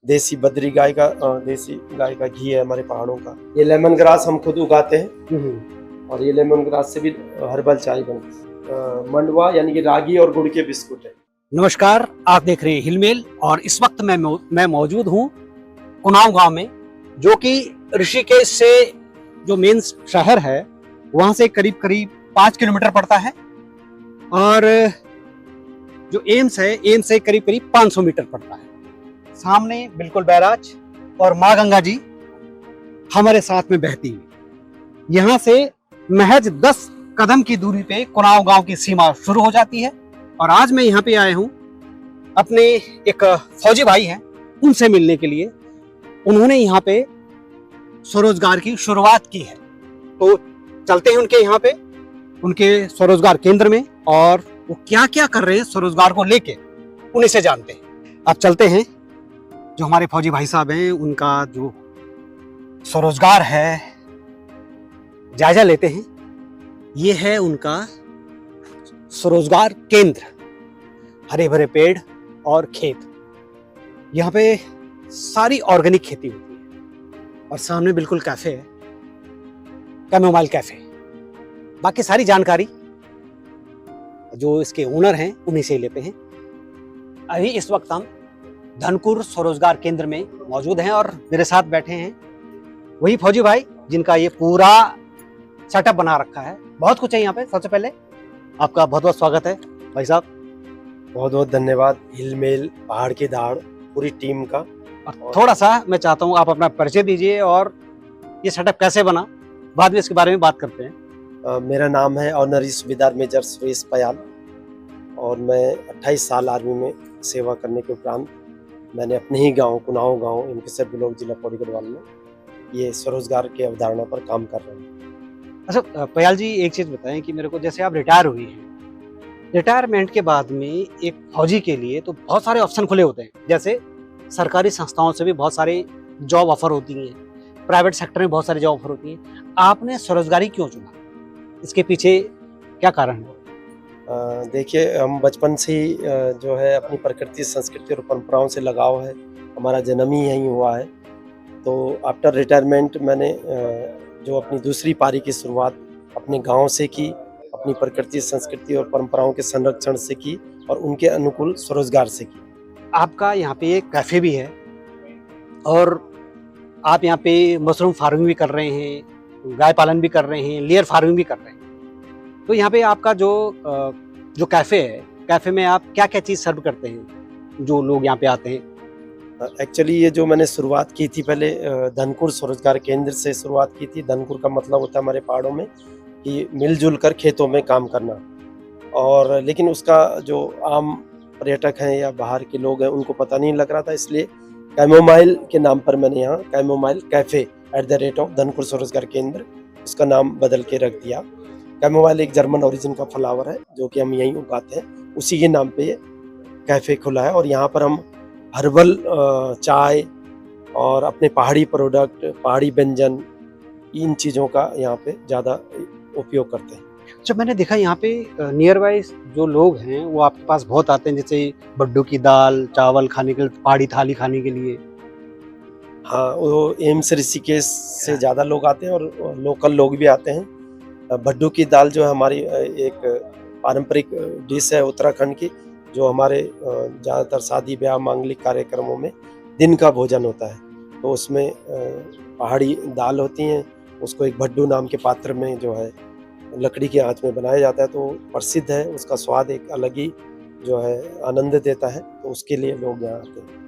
देसी बद्री गाय का देसी गाय का घी है हमारे पहाड़ों का। ये लेमन ग्रास हम खुद उगाते हैं और ये लेमन ग्रास से भी हर्बल चाय बनती है। मंडवा यानी कि रागी और गुड़ के बिस्कुट है। नमस्कार, आप देख रहे हैं हिलमेल और इस वक्त मैं मौजूद हूँ कुनाव गांव में, जो कि ऋषिकेश से जो मेन शहर है वहां से करीब करीब 5 किलोमीटर पड़ता है और जो एम्स है, एम्स से करीब करीब 500 मीटर पड़ता है। सामने बिल्कुल बैराज और माँ गंगा जी हमारे साथ में बहती हुई। यहाँ से महज 10 कदम की दूरी पे कुनाव गांव की सीमा शुरू हो जाती है। और आज मैं यहाँ पे आया हूँ, अपने एक फौजी भाई हैं उनसे मिलने के लिए। उन्होंने यहाँ पे स्वरोजगार की शुरुआत की है, तो चलते हैं उनके यहाँ पे, उनके स्वरोजगार केंद्र में, और वो क्या क्या कर रहे हैं स्वरोजगार को लेके, उन्हीं से जानते हैं। अब चलते हैं, जो हमारे फौजी भाई साहब हैं उनका जो स्वरोजगार है जायजा लेते हैं। ये है उनका स्वरोजगार केंद्र, हरे भरे पेड़ और खेत। यहाँ पे सारी ऑर्गेनिक खेती होती है और सामने बिल्कुल कैफे है, कैमोमाइल कैफे। बाकी सारी जानकारी जो इसके ओनर हैं उन्हीं से लेते हैं। अभी इस वक्त हम धनकुर स्वरोजगार केंद्र में मौजूद हैं और मेरे साथ बैठे हैं वही फौजी भाई जिनका ये पूरा सेटअप बना रखा है। बहुत कुछ है यहाँ पे। सबसे पहले आपका बहुत बहुत स्वागत है भाई साहब। बहुत बहुत धन्यवाद हिलमेल पहाड़ की दाढ़ पूरी टीम का। और थोड़ा सा मैं चाहता हूँ आप अपना परिचय दीजिए और ये सेटअप कैसे बना, बाद में इसके बारे में बात करते हैं। मेरा नाम है ऑनरी सूबेदार मेजर सुरेश पयाल और मैं 28 साल आर्मी में सेवा करने के उपरांत मैंने अपने ही गांव कुनाव गांव इनकेसर ब्लॉक जिला पौड़ी गढ़वाल में ये स्वरोजगार की अवधारणा पर काम कर रहे हैं। अच्छा पयाल जी, एक चीज बताएं कि मेरे को, जैसे आप रिटायर हुई हैं, रिटायरमेंट के बाद में एक फौजी के लिए तो बहुत सारे ऑप्शन खुले होते हैं। जैसे सरकारी संस्थाओं से भी बहुत सारे जॉब ऑफर होती हैं, प्राइवेट सेक्टर में बहुत सारी जॉब ऑफर होती हैं। आपने स्वरोजगारी क्यों चुना, इसके पीछे क्या कारण है? देखिए, हम बचपन से ही जो है अपनी प्रकृति संस्कृति और परंपराओं से लगाव है, हमारा जन्म ही यहीं हुआ है। तो आफ्टर रिटायरमेंट मैंने जो अपनी दूसरी पारी की शुरुआत अपने गांव से की, अपनी प्रकृति संस्कृति और परंपराओं के संरक्षण से की और उनके अनुकूल स्वरोजगार से की। आपका यहाँ पे एक कैफे भी है और आप यहाँ पे मशरूम फार्मिंग भी कर रहे हैं, गाय पालन भी कर रहे हैं, लेयर फार्मिंग भी कर रहे हैं। तो यहाँ पे आपका जो कैफे है, कैफे में आप क्या क्या चीज़ सर्व करते हैं जो लोग यहाँ पे आते हैं? एक्चुअली ये जो मैंने शुरुआत की थी, पहले धनकुर स्वरोजगार केंद्र से शुरुआत की थी। धनकुर का मतलब होता है हमारे पहाड़ों में कि मिलजुल कर खेतों में काम करना। और लेकिन उसका जो आम पर्यटक हैं या बाहर के लोग हैं उनको पता नहीं लग रहा था, इसलिए कैमोमाइल के नाम पर मैंने यहाँ कैमोमाइल कैफे @ धनकुर स्वरोजगार केंद्र उसका नाम बदल के रख दिया। कैमोमाइल एक जर्मन ओरिजिन का फ्लावर है जो कि हम यहीं उगाते हैं, उसी के नाम पे ये कैफे खुला है। और यहाँ पर हम हर्बल चाय और अपने पहाड़ी प्रोडक्ट, पहाड़ी व्यंजन, इन चीज़ों का यहाँ पे ज़्यादा उपयोग करते हैं। अच्छा, मैंने देखा यहाँ पे नियर बाय जो लोग हैं वो आपके पास बहुत आते हैं, जैसे बड्डू की दाल चावल खाने के लिए, पहाड़ी थाली खाने के लिए। हाँ, वो एम्स ऋषिकेश से ज़्यादा लोग आते हैं और लोकल लोग भी आते हैं। बड्डू की दाल जो है हमारी एक पारंपरिक डिश है उत्तराखंड की, जो हमारे ज़्यादातर शादी ब्याह मांगलिक कार्यक्रमों में दिन का भोजन होता है। तो उसमें पहाड़ी दाल होती हैं, उसको एक भड्डू नाम के पात्र में जो है लकड़ी की आंच में बनाया जाता है, तो प्रसिद्ध है। उसका स्वाद एक अलग ही जो है आनंद देता है, तो उसके लिए लोग यहाँ आते हैं।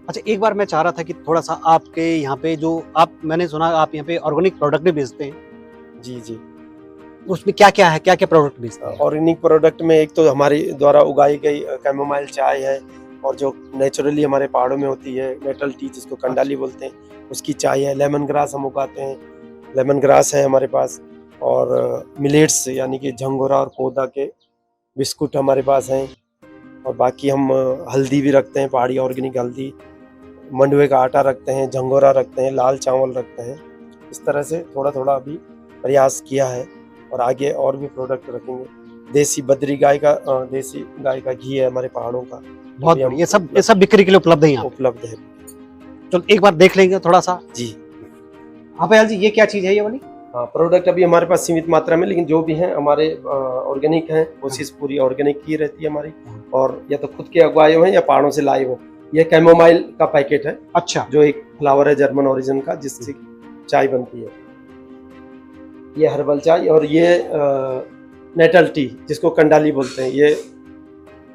अच्छा, एक बार मैं चाह रहा था कि थोड़ा सा आपके यहाँ पे जो मैंने सुना आप यहाँ पे ऑर्गेनिक प्रोडक्ट भी बेचते हैं। जी जी, उसमें क्या क्या है, क्या क्या प्रोडक्ट बेचते हैं? ऑर्गेनिक प्रोडक्ट में एक तो हमारी द्वारा उगाई गई कैमोमाइल चाय है, और जो नेचुरली हमारे पहाड़ों में होती है मेटल टी जिसको कंडाली बोलते हैं, उसकी चाय है। लेमन ग्रास हम उगाते हैं, लेमन ग्रास है हमारे पास। और मिलेट्स यानी कि झंगोरा और कोदा के बिस्कुट हमारे पास हैं। और बाकी हम हल्दी भी रखते हैं, पहाड़ी ऑर्गेनिक हल्दी, मंडवे का आटा रखते हैं, झंगोरा रखते हैं, लाल चावल रखते हैं। इस तरह से थोड़ा थोड़ा अभी प्रयास किया है और आगे और भी प्रोडक्ट रखेंगे। देसी बद्री गाय का देसी गाय का घी है हमारे पहाड़ों का, बहुत बढ़िया। ये सब बिक्री के लिए उपलब्ध है यहाँ? उपलब्ध है। चलो एक बार देख लेंगे थोड़ा सा। जी। हाँ भैया जी, ये क्या चीज़ है ये वाली? हाँ, प्रोडक्ट अभी हमारे पास सीमित मात्रा में, लेकिन जो भी हैं हमारे ऑर्गेनिक हैं, कोशिश पूरी ऑर्गेनिक की रहती है हमारी। और या तो खुद के उगाए हुए हैं या पहाड़ों से लाए हुए। ये कैमोमाइल का पैकेट है, अच्छा। जो एक फ्लावर है जर्मन ओरिजिन का, जिससे चाय बनती है। ये हर्बल चाय, और ये नेटल टी, जिसको कंडाली बोलते हैं, ये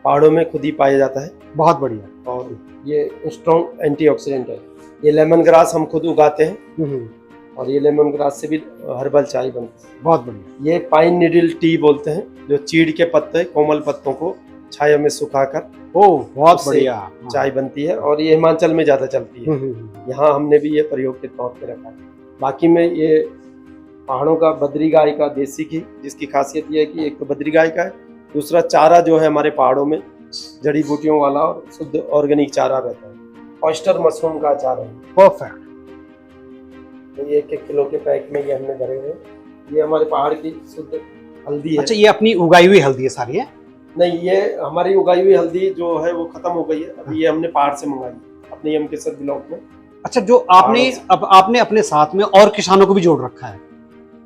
पहाड़ों में खुद ही पाया जाता है। बहुत बढ़िया। और ये स्ट्रॉन्ग एंटीऑक्सीडेंट है। ये लेमन ग्रास हम खुद उगाते हैं, और ये लेमन ग्रास से भी हर्बल चाय बनती है। बहुत बढ़िया। ये पाइन नीडल टी बोलते हैं, जो चीड़ के पत्ते, कोमल पत्तों को छाया में सुखाकर बहुत उससे बढ़िया चाय बनती है, और ये हिमाचल में ज्यादा चलती है। यहाँ हमने भी ये प्रयोग के तौर पे रखा है। बाकी में ये पहाड़ों का बद्री गाय का देसी घी, जिसकी खासियत ये है कि एक तो बद्री गाय का है, दूसरा चारा जो है हमारे पहाड़ों में जड़ी बूटियों वाला और शुद्ध ऑर्गेनिक चारा रहता है। ऑयस्टर मशरूम का अचार है। परफेक्ट। तो ये 1-1 किलो के पैक में ये हमने भरे हुए हैं। ये हमारे पहाड़ की शुद्ध हल्दी है। अच्छा, ये अपनी उगाई हुई हल्दी है सारी है? नहीं, ये हमारी उगाई हुई हल्दी जो है वो खत्म हो गई है। अभी ये हमने पहाड़ से मंगाई अपने यमकेसर ब्लॉक में। अच्छा, जो आपने अपने साथ में और किसानों को भी जोड़ रखा है?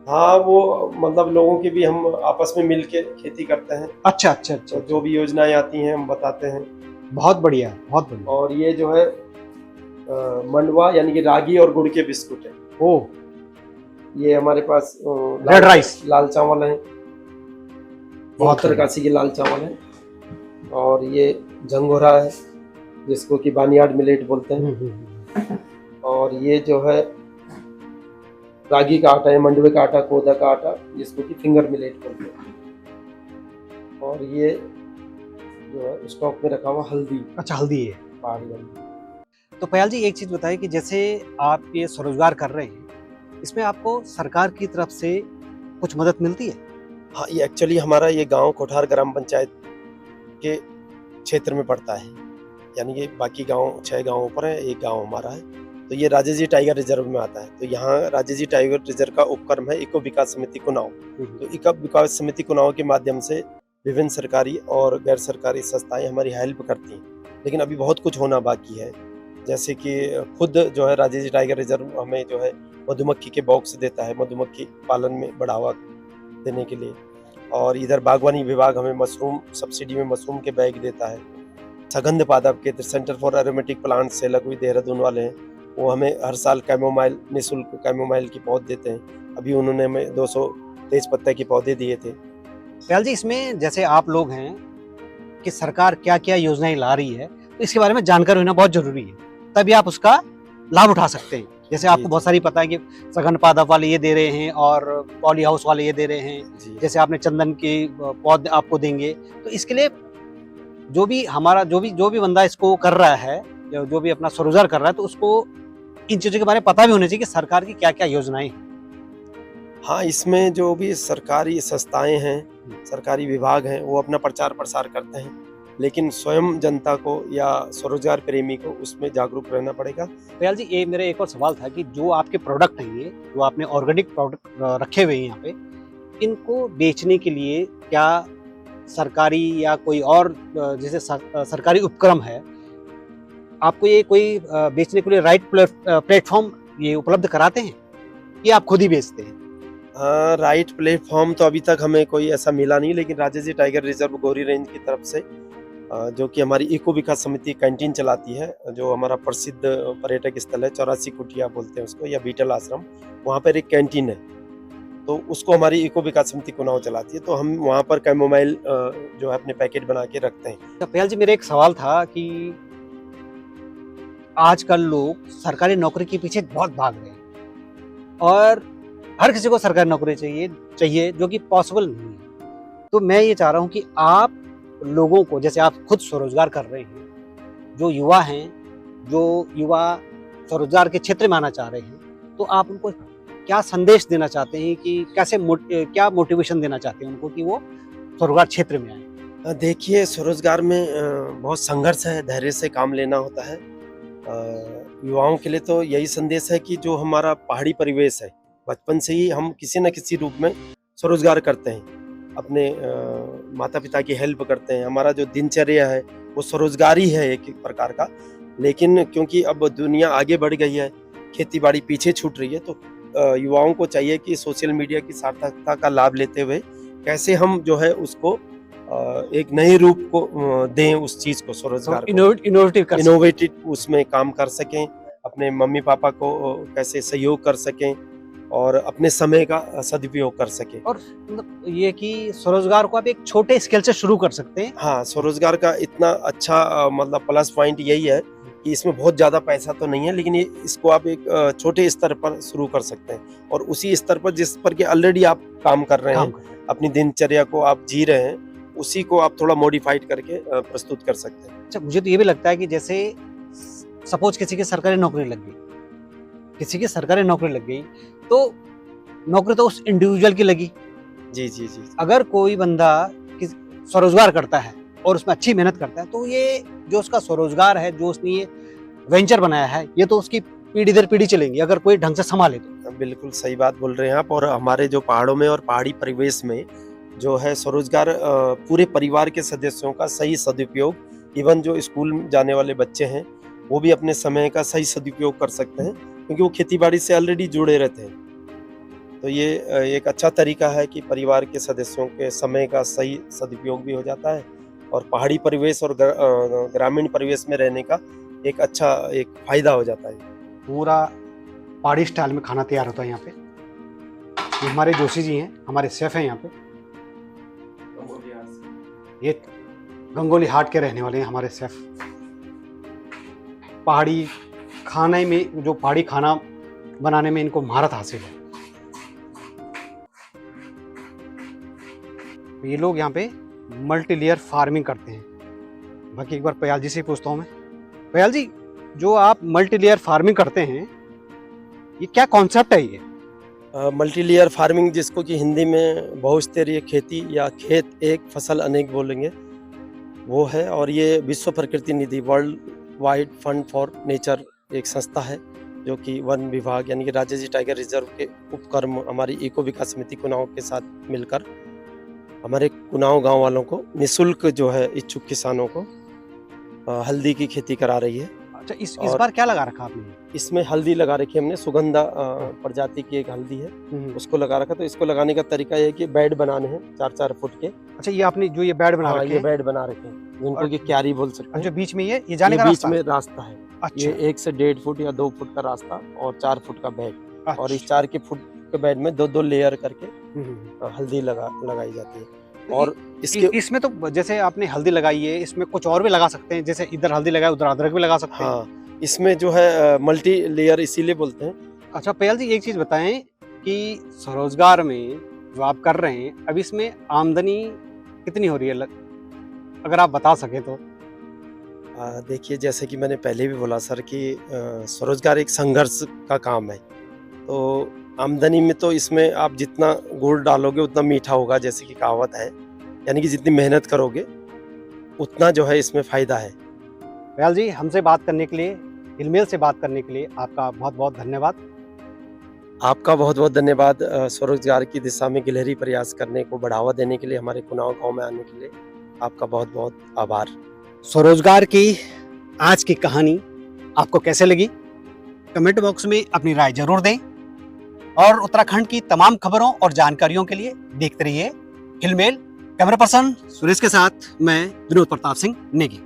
हाँ, वो मतलब लोगों की भी हम आपस में मिल के खेती करते हैं। अच्छा अच्छा अच्छा। तो जो भी योजनाएं आती हैं हम बताते हैं। बहुत बढ़िया, बहुत बढ़िया। और ये जो है मंडवा, यानी कि रागी और गुड़ के बिस्कुट है। ओह, ये हमारे पास रेड राइस, लाल चावल है, बहुत उत्तरकाशी के लाल चावल है। और ये झंगोरा है, जिसको कि बानियाड मिलेट बोलते हैं। और ये जो है रागी का आटा है, मंडवे का आटा, कोदा का आटा, जिसको कि फिंगर मिलेट बोलते हैं। और ये जो है स्टॉक में रखा हुआ हल्दी। अच्छा, हल्दी है। पहाड़ी हल्दी। तो पयाल जी, एक चीज बताइए कि जैसे आप ये स्वरोजगार कर रहे हैं, इसमें आपको सरकार की तरफ से कुछ मदद मिलती है? हाँ, ये एक्चुअली हमारा ये गांव कोठार ग्राम पंचायत के क्षेत्र में पड़ता है, यानी कि बाकी गांव 6 गांवों पर है, एक गांव हमारा है। तो ये राजेश जी टाइगर रिजर्व में आता है। तो यहाँ राजेश जी टाइगर रिजर्व का उपक्रम है इको विकास समिति कुनाव। तो इको विकास समिति कुनाव के माध्यम से विभिन्न सरकारी और गैर सरकारी संस्थाएं हमारी हेल्प करती हैं, लेकिन अभी बहुत कुछ होना बाकी है। जैसे कि खुद जो है राजेश जी टाइगर रिजर्व हमें जो है मधुमक्खी के बॉक्स देता है, मधुमक्खी पालन में बढ़ावा देने के लिए। और इधर बागवानी विभाग हमें मशरूम सब्सिडी में मशरूम के बैग देता है। सगंध पादप केंद्र, सेंटर फॉर एरोमेटिक प्लांट्स से लगवी देहरादून वाले हैं, वो हमें हर साल कैमोमाइल, निःशुल्क कैमोमाइल की पौध देते हैं। अभी उन्होंने हमें 200 तेज पत्ते के पौधे दिए थे। पयाल जी, इसमें जैसे आप लोग हैं कि सरकार क्या क्या योजनाएं ला रही है, तो इसके बारे में जानकारी होना बहुत जरूरी है, तभी आप उसका लाभ उठा सकते हैं। जैसे आपको बहुत सारी पता है कि सघन पादप वाले ये दे रहे हैं और पॉली हाउस वाले ये दे रहे हैं, जैसे आपने चंदन के पौधे आपको देंगे। तो इसके लिए जो भी बंदा इसको कर रहा है, जो भी अपना स्वरोजगार कर रहा है, तो उसको इन चीजों के बारे में पता भी होना चाहिए कि सरकार की क्या क्या योजनाएं हैं। हाँ, इसमें जो भी सरकारी संस्थाएं हैं, सरकारी विभाग हैं, वो अपना प्रचार प्रसार करते हैं, लेकिन स्वयं जनता को या स्वरोजगार प्रेमी को उसमें जागरूक रहना पड़ेगा। पयाल जी, ये मेरा एक और सवाल था कि जो आपके प्रोडक्ट हैं, ये जो आपने ऑर्गेनिक प्रोडक्ट रखे हुए हैं यहाँ पे, इनको बेचने के लिए क्या सरकारी या कोई और जैसे सरकारी उपक्रम है, आपको ये कोई बेचने के लिए राइट प्लेटफॉर्म ये उपलब्ध कराते हैं, ये आप खुद ही बेचते हैं? राइट प्लेटफॉर्म तो अभी तक हमें कोई ऐसा मिला नहीं, लेकिन Rajesh ji tiger reserve Gauri range की तरफ से जो कि हमारी इको विकास समिति कैंटीन चलाती है, जो हमारा प्रसिद्ध पर्यटक स्थल है, 84 कुटिया बोलते हैं उसको, या बीटल आश्रम, वहाँ पर एक कैंटीन है। तो उसको हमारी इको विकास समिति कुनाव चलाती है। तो हम वहाँ पर कैमोमाइल जो है अपने पैकेट बना के रखते हैं। तो पयाल जी, मेरा एक सवाल था कि आजकल लोग सरकारी नौकरी के पीछे बहुत भाग रहे हैं और हर किसी को सरकारी नौकरी चाहिए जो कि पॉसिबल नहीं है। तो मैं ये चाह रहा हूँ कि आप लोगों को, जैसे आप खुद स्वरोजगार कर रहे हैं, जो युवा हैं, जो युवा स्वरोजगार के क्षेत्र में आना चाह रहे हैं, तो आप उनको क्या संदेश देना चाहते हैं कि क्या मोटिवेशन देना चाहते हैं उनको कि वो स्वरोजगार क्षेत्र में आए? देखिए, स्वरोजगार में बहुत संघर्ष है, धैर्य से काम लेना होता है। युवाओं के लिए तो यही संदेश है कि जो हमारा पहाड़ी परिवेश है, बचपन से ही हम किसी न किसी रूप में स्वरोजगार करते हैं, अपने माता पिता की हेल्प करते हैं। हमारा जो दिनचर्या है वो स्वरोजगार ही है एक प्रकार का। लेकिन क्योंकि अब दुनिया आगे बढ़ गई है, खेती बाड़ी पीछे छूट रही है, तो युवाओं को चाहिए कि सोशल मीडिया की सार्थकता का लाभ लेते हुए कैसे हम जो है उसको एक नए रूप को दें उस चीज़ को, स्वरोजगार को इनोवेटिव कर सकते इनोवेटिव उसमें काम कर सकें, अपने मम्मी पापा को कैसे सहयोग कर सकें और अपने समय का सदुपयोग कर सकें। और मतलब ये कि स्वरोजगार को आप एक छोटे स्केल से शुरू कर सकते हैं। हाँ, स्वरोजगार का इतना अच्छा मतलब प्लस पॉइंट यही है कि इसमें बहुत ज़्यादा पैसा तो नहीं है, लेकिन ये इसको आप एक छोटे स्तर पर शुरू कर सकते हैं और उसी स्तर पर जिस पर कि ऑलरेडी आप काम कर रहे हैं, अपनी दिनचर्या को आप जी रहे हैं, उसी को आप थोड़ा मॉडिफाइड करके प्रस्तुत कर सकते हैं। अच्छा, मुझे तो ये भी लगता है कि जैसे सपोज किसी की सरकारी नौकरी लग गई, तो नौकरी तो उस इंडिविजुअल की लगी। जी, जी, जी। अगर कोई बंदा स्वरोजगार करता है और उसमें अच्छी मेहनत करता है, तो ये जो उसका स्वरोजगार है, जो उसने ये वेंचर बनाया है, ये तो उसकी पीढ़ी दर पीढ़ी चलेंगी अगर कोई ढंग से संभाले तो। बिल्कुल सही बात बोल रहे हैं आप। और हमारे जो पहाड़ों में और पहाड़ी परिवेश में जो है स्वरोजगार पूरे परिवार के सदस्यों का सही सदुपयोग, इवन जो स्कूल जाने वाले बच्चे हैं वो भी अपने समय का सही सदुपयोग कर सकते हैं, क्योंकि वो खेती बाड़ी से ऑलरेडी जुड़े रहते हैं। तो ये एक अच्छा तरीका है कि परिवार के सदस्यों के समय का सही सदुपयोग भी हो जाता है और पहाड़ी परिवेश और ग्रामीण परिवेश में रहने का एक अच्छा एक फायदा हो जाता है। पूरा पहाड़ी स्टाइल में खाना तैयार होता है यहाँ पे। ये हमारे जोशी जी हैं, हमारे शेफ हैं यहाँ पे। ये गंगोली हाट के रहने वाले हैं हमारे शेफ। पहाड़ी खाने में, जो पहाड़ी खाना बनाने में इनको महारत हासिल है। ये लोग यहाँ पे मल्टी लेयर फार्मिंग करते हैं। बाकी एक बार पयाल जी से पूछता हूँ मैं। पयाल जी, जो आप मल्टी लेयर फार्मिंग करते हैं, ये क्या कॉन्सेप्ट है ये? मल्टी लेयर फार्मिंग, जिसको कि हिंदी में बहुस्तरीय खेती या खेत एक फसल अनेक बोलेंगे, वो है। और ये विश्व प्रकृति निधि, World Wide Fund for Nature, एक संस्था है जो कि वन विभाग यानी कि राजाजी टाइगर रिजर्व के उपक्रम हमारी इको विकास समिति कुनाव के साथ मिलकर हमारे कुनाव गांव वालों को निःशुल्क जो है इच्छुक किसानों को हल्दी की खेती करा रही है। अच्छा, इस बार क्या लगा रखा आपने? इसमें हल्दी लगा रखी है हमने, सुगंधा प्रजाति की एक हल्दी है, उसको लगा रखा। तो इसको लगाने का तरीका ये है कि बेड बनाने हैं 4-4 फुट के। अच्छा, ये आपने जो ये बेड बना रखे हैं? ये बेड बना रखे हैं, जिनको कि क्यारी बोल सकते हैं। जो बीच में ये जाने का बीच में रास्ता है। अच्छा। ये 1 से 1.5 फुट या 2 फुट का रास्ता और 4 फुट का बेड। अच्छा। और इस 4 फुट के बेड में 2-2 लेयर करके हल्दी लगाई जाती है। और इसमें तो जैसे आपने हल्दी लगाई है, इसमें कुछ और भी लगा सकते हैं, जैसे इधर हल्दी लगाए उधर अदरक भी लगा सकते हैं। हाँ, इसमें जो है मल्टी लेयर इसीलिए बोलते हैं। अच्छा पयाल जी, एक चीज बताएं कि स्वरोजगार में जो आप कर रहे हैं, अब इसमें आमदनी कितनी हो रही है, अगर आप बता सके तो? देखिए, जैसे कि मैंने पहले भी बोला सर कि स्वरोजगार एक संघर्ष का काम है। तो आमदनी में तो इसमें आप जितना गुड़ डालोगे उतना मीठा होगा, जैसे कि कहावत है, यानी कि जितनी मेहनत करोगे उतना जो है इसमें फायदा है। पयाल जी, हमसे बात करने के लिए, हिलमेल से बात करने के लिए आपका बहुत बहुत धन्यवाद। आपका बहुत बहुत धन्यवाद। स्वरोजगार की दिशा में गिलहरी प्रयास करने को बढ़ावा देने के लिए, हमारे कुनाव गांव में आने के लिए आपका बहुत बहुत आभार। स्वरोजगार की आज की कहानी आपको कैसे लगी, कमेंट बॉक्स में अपनी राय जरूर दें और उत्तराखंड की तमाम खबरों और जानकारियों के लिए देखते रहिए हिलमेल। कैमरा पर्सन सुरेश के साथ मैं विनोद प्रताप सिंह नेगी।